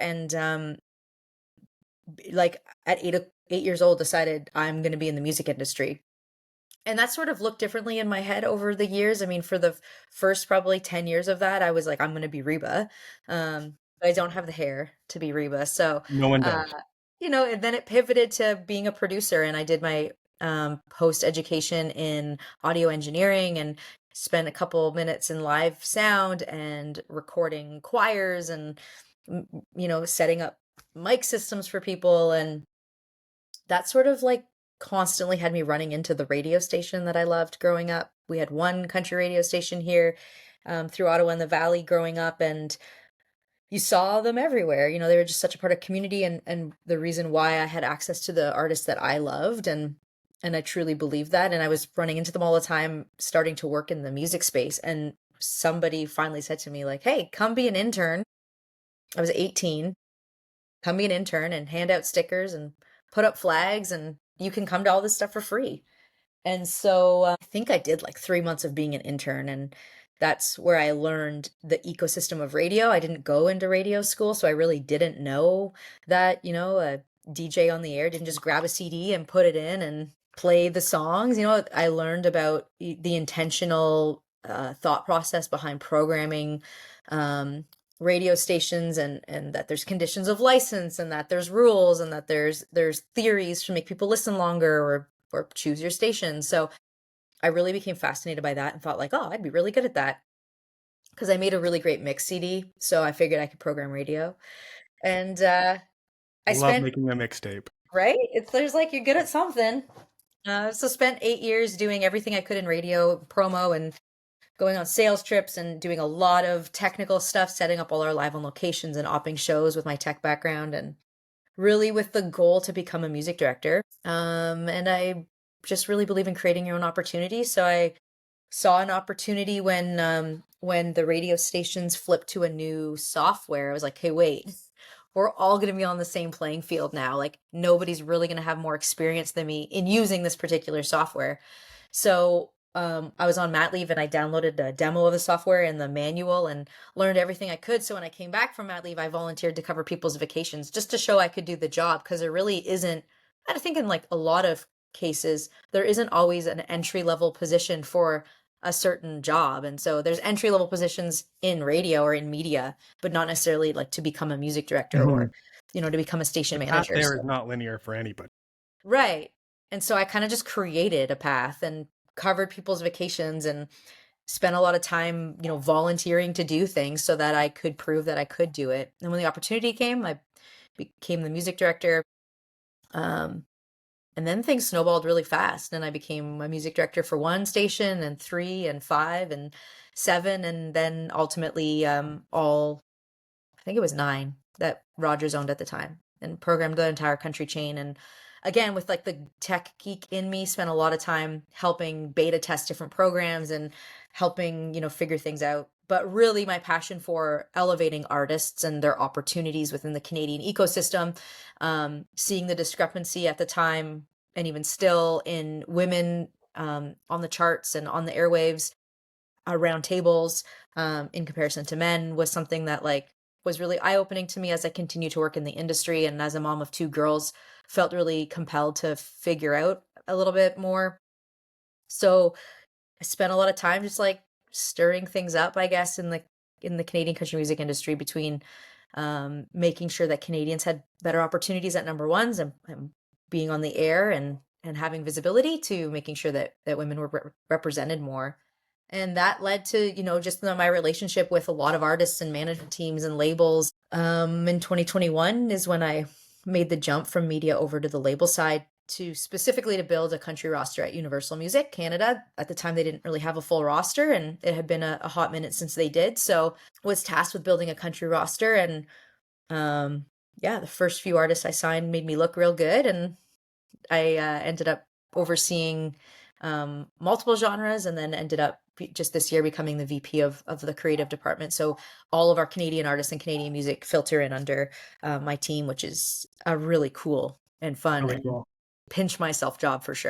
and like at 8 years old, decided I'm going to be in the music industry. And that sort of looked differently in my head over the years. I mean, for the first probably 10 years of that, I was like, I'm going to be Reba. But I don't have the hair to be Reba. So, No one uh, does. and then it pivoted to being a producer, and I did my post education in audio engineering and spent a couple minutes in live sound and recording choirs and, setting up mic systems for people. And that sort of like constantly had me running into the radio station that I loved growing up. We had one country radio station here through Ottawa and the Valley growing up, and you saw them everywhere. They were just such a part of community, and the reason why I had access to the artists that I loved, and I truly believed that. And I was running into them all the time, starting to work in the music space. And somebody finally said to me, like, "Hey, come be an intern." I was 18. Come be an intern and hand out stickers and put up flags, and you can come to all this stuff for free. And so I think I did like 3 months of being an intern, and that's where I learned the ecosystem of radio. I didn't go into radio school, so I really didn't know that, a DJ on the air didn't just grab a CD and put it in and play the songs. I learned about the intentional thought process behind programming radio stations, and that there's conditions of license, and that there's rules, and that there's theories to make people listen longer or choose your station. So I really became fascinated by that and thought like, oh, I'd be really good at that because I made a really great mix CD. So I figured I could program radio. And I Love spent, making a mixtape. right? There's like, you're good at something. So spent 8 years doing everything I could in radio promo and going on sales trips and doing a lot of technical stuff, setting up all our live on locations and opping shows with my tech background, and really with the goal to become a music director. And I just really believe in creating your own opportunity. So I saw an opportunity when the radio stations flipped to a new software. I was like, hey, wait, we're all going to be on the same playing field now. Like nobody's really going to have more experience than me in using this particular software. So I was on mat leave and I downloaded a demo of the software and the manual and learned everything I could. So when I came back from mat leave, I volunteered to cover people's vacations just to show I could do the job, because there really isn't, I think in like a lot of cases, there isn't always an entry level position for a certain job. And so there's entry level positions in radio or in media, but not necessarily like to become a music director or, Mhm. to become a station The path manager. there is So, not linear for anybody. right. And so I kind of just created a path and covered people's vacations and spent a lot of time, volunteering to do things so that I could prove that I could do it. And when the opportunity came, I became the music director. Um, and then things snowballed really fast, and I became a music director for one station and three and five and seven, and then ultimately I think it was nine that Rogers owned at the time, and programmed the entire country chain. And again, with like the tech geek in me, spent a lot of time helping beta test different programs and helping, figure things out. But really, my passion for elevating artists and their opportunities within the Canadian ecosystem, seeing the discrepancy at the time and even still in women on the charts and on the airwaves around tables in comparison to men, was something that like was really eye-opening to me as I continue to work in the industry, and as a mom of two girls felt really compelled to figure out a little bit more. So I spent a lot of time just like stirring things up, I guess, in the Canadian country music industry, between making sure that Canadians had better opportunities at number ones, and being on the air and having visibility, to making sure that women were represented more. And that led to, just my relationship with a lot of artists and management teams and labels. In 2021 is when I made the jump from media over to the label side, to specifically to build a country roster at Universal Music Canada. At the time, they didn't really have a full roster, and it had been a hot minute since they did. So was tasked with building a country roster. And yeah, the first few artists I signed made me look real good, and I ended up overseeing multiple genres, and then ended up just this year becoming the VP of the creative department. So all of our Canadian artists and Canadian music filter in under my team, which is a really cool and fun Really and cool. pinch myself job for sure.